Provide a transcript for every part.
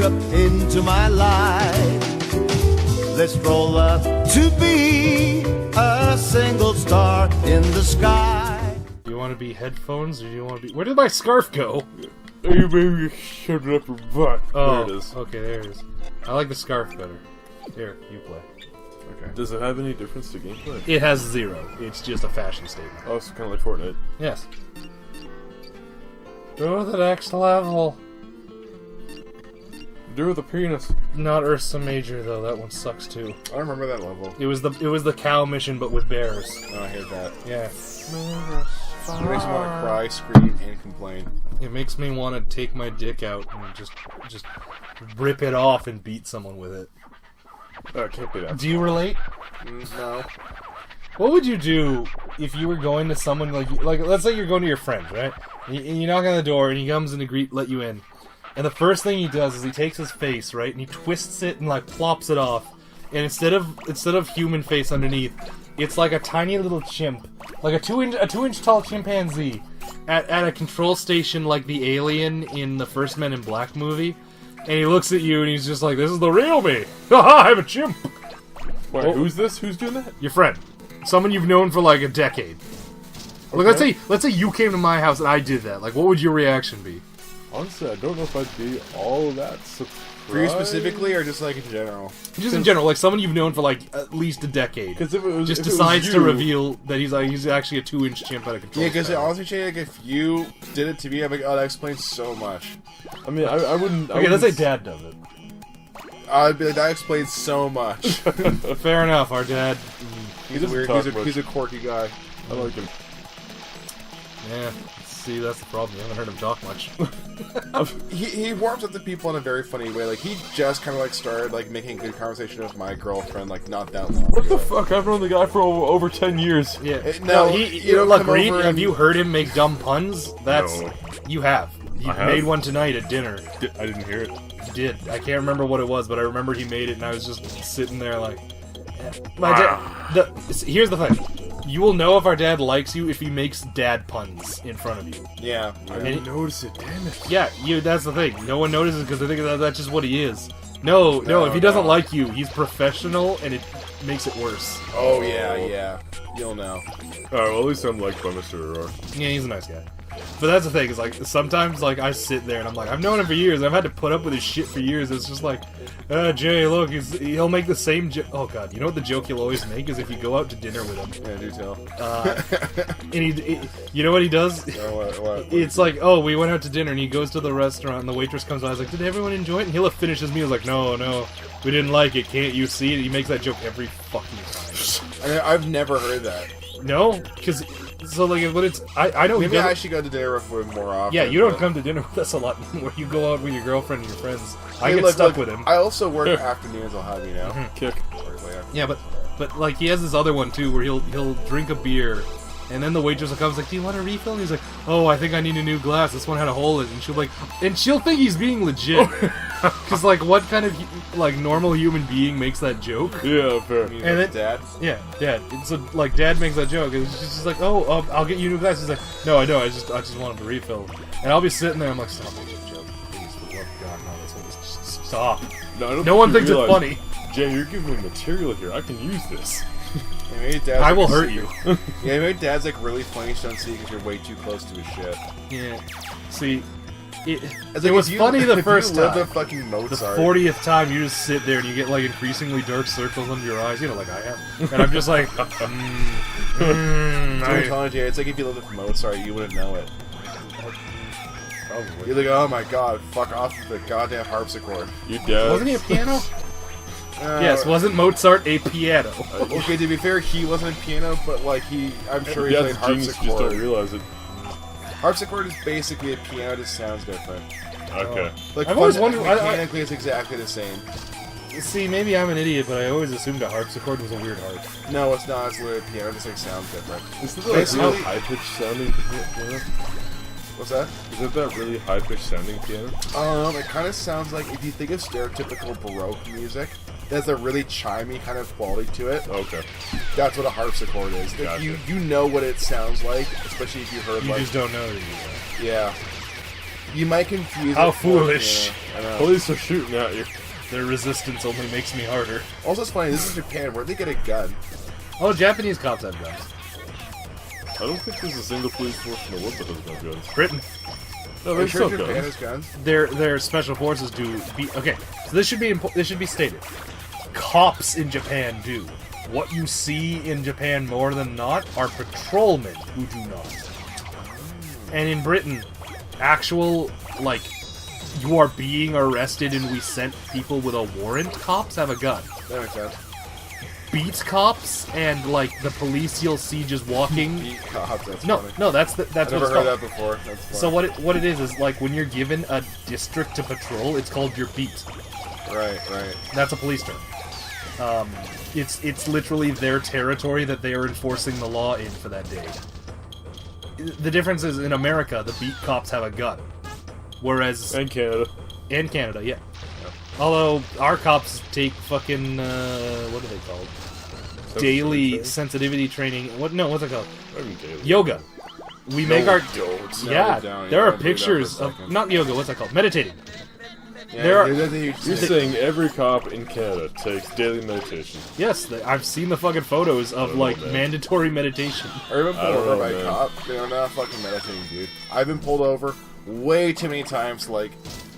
up into my life. Let's roll up to be a single star in the sky. Do you want to be headphones, or do you want to be... Where did my scarf go? You maybe shut up your butt. Oh, there it is. Okay, there it is. I like the scarf better. Here, you play. Okay. Does it have any difference to gameplay? It has 0. It's just a fashion statement. Oh, it's kind of like Fortnite. Yes. Go to the next level. Do with the penis. Not Ursa Major though. That one sucks too. I remember that level. It was the cow mission, but with bears. Oh, I hate that. Yeah. It makes me want to cry, scream, and complain. It makes me want to take my dick out and just rip it off and beat someone with it. Oh, it can't be that. Do you relate? No. What would you do if you were going to someone like let's say you're going to your friend, right? And you knock on the door and he comes in to let you in. And the first thing he does is he takes his face, right, and he twists it and like plops it off. And instead of human face underneath, it's like a tiny little chimp, like a 2-inch tall chimpanzee at a control station like the alien in the first Men in Black movie. And he looks at you and he's just like, "This is the real me. Haha, I'm a chimp." Wait, who's this? Who's doing that? Your friend, someone you've known for like a decade. Like let's say you came to my house and I did that. Like, what would your reaction be? Honestly, I don't know if I'd be all that surprised. For you specifically, or just like in general? Just in general, like someone you've known for like at least a decade. Because if it was, just if decides it was to you, reveal that he's actually a 2-inch chimp out of control. Yeah, because honestly, Shay, like, if you did it to me, I'm like, oh, that explains so much. I mean, I wouldn't. Okay, let's say Dad does it. I'd be like, that explains so much. Fair enough. Our dad. He's doesn't weird. talk He's a quirky guy. I like him. Yeah. See, that's the problem. You haven't heard him talk much. He warms up to people in a very funny way. Like, he just kind of like started like making good conversation with my girlfriend like not that long What ago. the fuck? I've known the guy for over 10 years. Yeah. No, you don't look, come Reed, over have and- you heard him make dumb puns? That's No. You have. You I have? made one tonight at dinner. I didn't hear it. He did. I can't remember what it was, but I remember he made it, and I was just sitting there like. My dad. Here's the thing. You will know if our dad likes you if he makes dad puns in front of you. Yeah. I didn't notice it. Damn it. Yeah, that's the thing. No one notices because they think that's just what he is. No, if he doesn't like you, he's professional, and it makes it worse. Oh yeah. You'll know. Alright, well, at least I'm liked by Mr. Aurora. Yeah, he's a nice guy. But that's the thing, is like, sometimes, like, I sit there and I'm like, I've known him for years, I've had to put up with his shit for years, it's just like, Jay, look, he'll make the same joke. Oh god, you know what the joke he'll always make is if you go out to dinner with him. Yeah, do tell. And you know what he does? What? It's like, oh, we went out to dinner, and he goes to the restaurant, and the waitress comes by, he's like, did everyone enjoy it? And he'll have finished his meal, like, no, we didn't like it, can't you see it? He makes that joke every fucking time. I mean, I've never heard that. No? Because, so, like, when it's, I know Maybe he I doesn't. should go to dinner with him more often. Yeah, you don't but- come to dinner with us a lot anymore. You go out with your girlfriend and your friends. I Hey, get look, stuck with him. I also work afternoons, I'll have you know. Kick. Yeah, but like he has this other one too, where he'll drink a beer, and then the waitress will come, and is like, "Do you want a refill?" And he's like, "Oh, I think I need a new glass. This one had a hole in it." And she'll think he's being legit, because like, what kind of like normal human being makes that joke? Yeah, fair. And then- Dad? Yeah, Dad. So like, Dad makes that joke, and she's just like, "Oh, I'll get you a new glass." He's like, "No, I know. I just wanted to refill." And I'll be sitting there, I'm like, "Stop making a joke, please, for the love of God, no, just stop." I don't No one think thinks you it's realize, funny. Jay, you're giving me material here. I can use this. Yeah, maybe Dad's I like, will hurt you. Yeah, maybe Dad's like really funny to see because you're way too close to his shit. Yeah. See, it It's like, was if you- funny the if first you lived time. a fucking The Mozart. 40th time, you just sit there and you get like increasingly dark circles under your eyes, you know, like I have. And I'm just like, I'm telling you, it's like if you lived with Mozart, you wouldn't know it. Probably. You're like, oh my god, fuck off with the goddamn harpsichord. You dead. Wasn't he a piano? Yes, wasn't Mozart a piano? Okay, to be fair, he wasn't a piano, but like I'm sure he Dad's played genius, you just don't harpsichord. realize it. Harpsichord is basically a piano, it just sounds different. Okay. Like, I've always wondered- mechanically, it's exactly the same. See, maybe I'm an idiot, but I always assumed a harpsichord was a weird harp. No, it's not. It's literally a piano. It just like sounds different. Isn't that Basically- really high-pitched sounding piano? What's that? Isn't that really high-pitched sounding piano? It kind of sounds like if you think of stereotypical Baroque music, there's a really chimey kind of quality to it. Okay. That's what a harpsichord is. Like, Gotcha. you know what it sounds like, especially if you heard You like just don't know that you yeah. You might confuse How it for, foolish. I know. Police are shooting at you. Their resistance only makes me harder. Also, it's funny, this is Japan. Where'd they get a gun? Oh, Japanese cops have guns. I don't think there's a single police force in the world that has no guns. Britain. No, Are you there's sure still Japan guns. has guns? Their special forces do. Okay, so this should be stated. Cops in Japan do. What you see in Japan more than not are patrolmen who do not. And in Britain, actual, like, you are being arrested and we sent people with a warrant cops have a gun. That makes sense. Beat cops and, like, the police you'll see just walking. Beat cops, that's No, funny. no, that's I've what never it's heard called. that before. That's funny. So what it is like when you're given a district to patrol, it's called your beat. Right. That's a police term. It's literally their territory that they are enforcing the law in for that day. The difference is in America, the beat cops have a gun, whereas And Canada. in Canada, yeah. Although our cops take fucking what are they called? Daily sensitivity training. What's it called? Daily. Yoga. We make our Don't. yeah. Down. There You are gotta do that pictures for a of second. not yoga. What's that called? Meditating. Yeah, there are- that's a huge You're thing. saying every cop in Canada takes daily meditation. Yes, I've seen the fucking photos of don't like know, man. mandatory meditation. I've been I pulled don't over know, by a man. cop. They're not fucking meditating, dude. I've been pulled over way too many times. Like,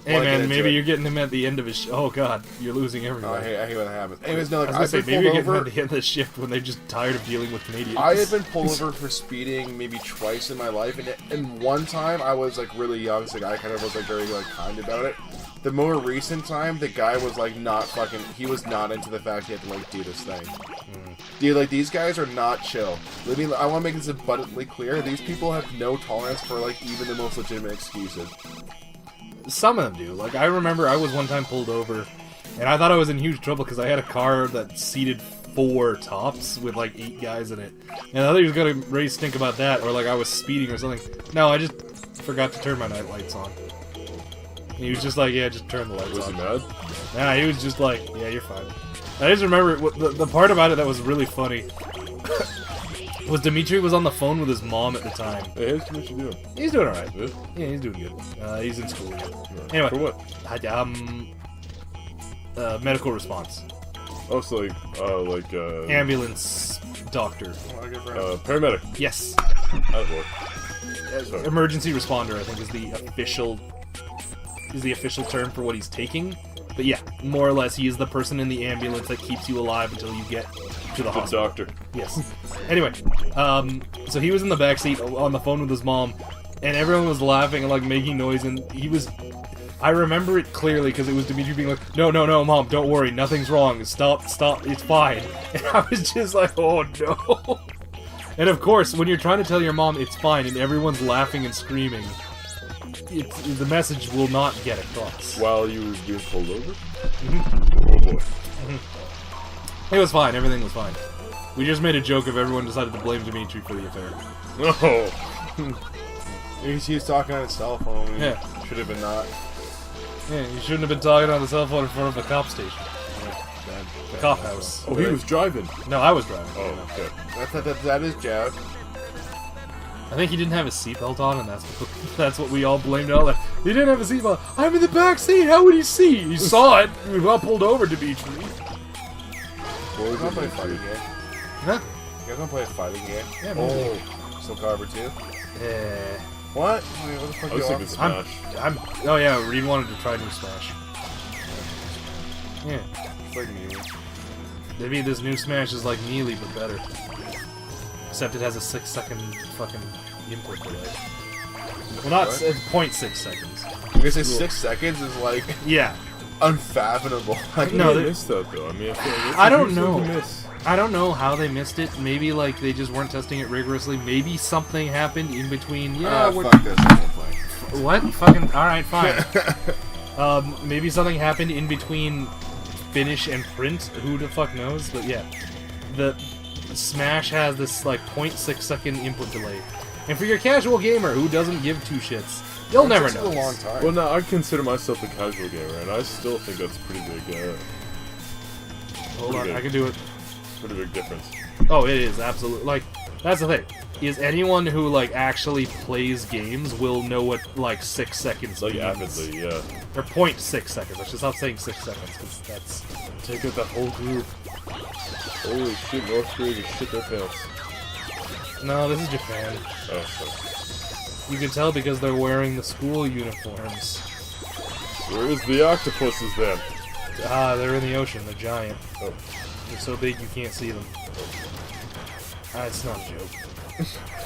Hey wanna get man, into maybe it. you're getting him at the end of his. Oh god, you're losing Oh, everyone. I hate when that happens. Anyways, no, like, I was gonna I've say, been maybe you're pulled getting him over. at the end of the shift when they're just tired of dealing with Canadians. I have been pulled over for speeding maybe twice in my life, and one time I was like really young, so I kind of was like very like kind about it. The more recent time, the guy was like not fucking. He was not into the fact he had to like do this thing. Dude, like these guys are not chill. I want to make this abundantly clear. These people have no tolerance for like even the most legitimate excuses. Some of them do. Like I remember, I was one time pulled over, and I thought I was in huge trouble because I had a car that seated 4 tops with like 8 guys in it, and I thought he was gonna raise stink about that, or like I was speeding or something. No, I just forgot to turn my night lights on. And he was just like, "Yeah, just turn the lights Was on." he mad? Nah, he was just like, "Yeah, you're fine." I just remember the part about it that was really funny was Dimitri was on the phone with his mom at the time. Hey, how's what you doing? He's doing alright. Good? Yeah, he's doing good. He's in school. Yeah. Anyway. For what? Medical response. Oh, so like, Ambulance doctor. paramedic. Yes. That'd work. Sorry. Emergency responder, I think, is the official term for what he's taking. But yeah, more or less, he is the person in the ambulance that keeps you alive until you get to the The hospital. doctor. Yes. Anyway, so he was in the backseat on the phone with his mom, and everyone was laughing and like making noise, and he was. I remember it clearly because it was Dimitri being like, "No, mom, don't worry, nothing's wrong. Stop, it's fine." And I was just like, "Oh no." And of course, when you're trying to tell your mom it's fine and everyone's laughing and screaming, the message will not get across. While you were being pulled over? Mm-hmm. Oh boy. It was fine, everything was fine. We just made a joke of everyone decided to blame Dimitri for the affair. Oh. He was talking on his cell phone. Yeah. Should have been not. Yeah, you shouldn't have been talking on the cell phone in front of the cop station. The cop house. Oh, he was driving. No, I was driving. Oh, okay. That is Jack. I think he didn't have his seatbelt on, and that's what we all blamed out. Like, he didn't have a seatbelt. I'm in the back seat. How would he see? He saw it. We got pulled over, Dimitri. You guys want to play a fighting game? Huh? You guys want to play a fighting game? Yeah, maybe. Oh, Soul Calibur 2? Yeah. What? Wait, what the fuck I was you thinking off? Smash. Oh yeah, Reed wanted to try New Smash. Yeah. It's like me. Maybe this new Smash is like Melee, but better. Except it has a 6-second fucking input delay. Well, not What? it's 0.6 seconds. You guys say 6 seconds is like Yeah. unfathomable. Like, No, They they- missed that though. I mean, I feel like it's I a don't huge know. thing to miss. I don't know how they missed it. Maybe like they just weren't testing it rigorously. Maybe something happened in between. Yeah, we're fuck this. I won't play. what? Fucking all right, fine. Maybe something happened in between finish and print. Who the fuck knows? But yeah, the Smash has this like 0.6 second input delay, and for your casual gamer who doesn't give 2 shits, you'll never It's know. a long time. Well, no, I consider myself a casual gamer, and I still think that's a pretty big, Hold on, I can do it. pretty big difference. Oh, it is absolutely like that's the thing. is anyone who like actually plays games will know what like 6 seconds Like means. avidly, yeah. Or 0.6 seconds. I should stop saying 6 seconds because that's. Take out that whole group. Holy shit, North Korea just shit their pants. No, this is Japan. Oh, so. You can tell because they're wearing the school uniforms. Where is the octopuses then? Ah, they're in the ocean. They're giant. Oh. They're so big you can't see them. Ah, it's not a joke.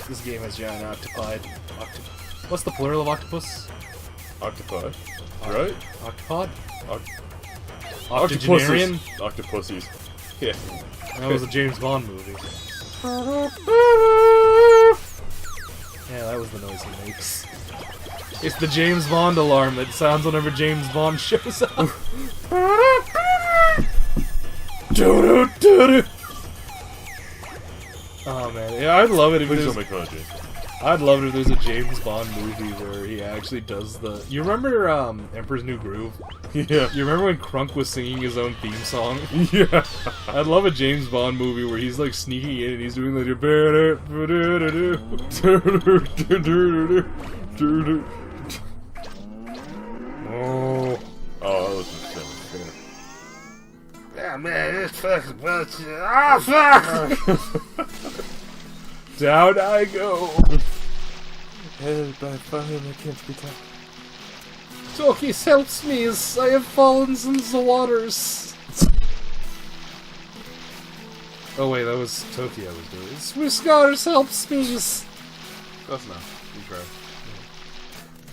This game has giant octopi. What's the plural of octopus? Octopi. Right? Octopod? Octopuses. Octogenarian? Octopuses. Yeah. That was a James Bond movie. Yeah, that was the noise he makes. It's the James Bond alarm that sounds whenever James Bond shows up. Oh man, yeah, I'd love it if Please there's. don't make fun of James. I'd love it if there's a James Bond movie where he actually does the. You remember Emperor's New Groove? Yeah. You remember when Crunk was singing his own theme song? Yeah. I'd love a James Bond movie where he's like sneaking in and he's doing like oh. Oh, that was interesting. Yeah, man, it's fucking bullshit. Ah, fuck! Down I go. Headed by fire, I can't be tough. Tokis helps me as I have fallen in the waters. Oh wait, that was Toki I was doing. Swiss helps me. Close enough. You try.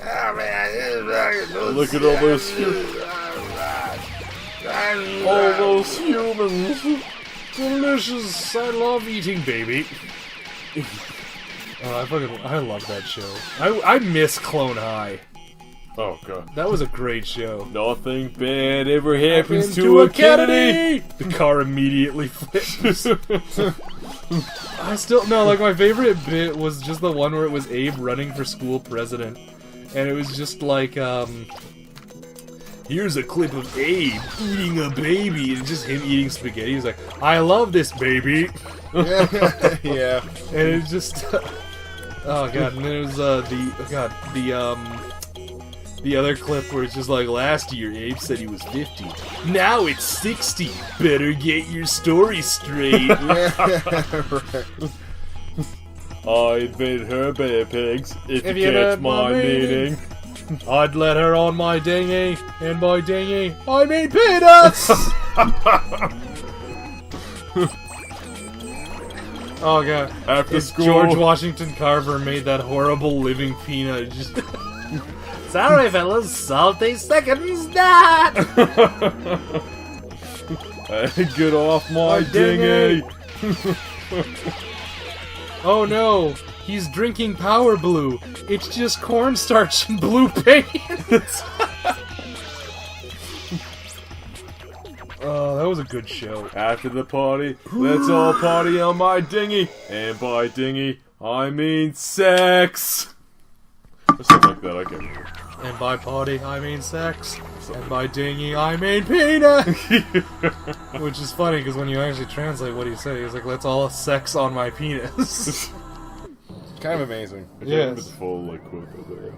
Ah, man, Look at all those all those humans. delicious. I love eating, baby. Oh, I love that show. I miss Clone High. Oh god. That was a great show. Nothing bad ever happens to a Kennedy! The car immediately flips. I still no, like my favorite bit was just the one where it was Abe running for school president, and it was just like here's a clip of Abe eating a baby, and just him eating spaghetti. He's like, I love this baby. Yeah. And it just oh god, and then it was the other clip where it's just like, last year Abe said he was 50. Now it's 60. Better get your story straight. Right. I'd bid her better pigs if If you you catch heard my my meaning. I'd let her on my dinghy, and by dinghy, I mean penis! Oh god. After It's school. George Washington Carver made that horrible living peanut. Just sorry, fellas, salty seconds that. Get off my dinghy! Oh no, he's drinking Power Blue. It's just cornstarch and blue paint. Oh, that was a good show. After the party, let's all party on my dinghy. And by dinghy, I mean sex. Or something like that, I can't remember. And by party, I mean sex. And by dinghy, I mean peanut. Which is funny, because when you actually translate what he said, he's like, let's all sex on my penis. Kind of amazing. I can't remember the full quote though. There.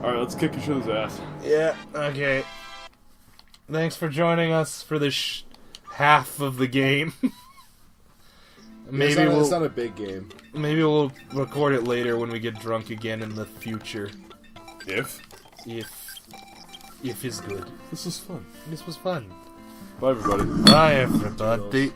Alright, let's kick each other's ass. Yeah, okay. Thanks for joining us for this half of the game. Maybe it's not a big game. Maybe we'll record it later when we get drunk again in the future. If If it's good. this is fun. This was fun. Bye everybody. Bye everybody.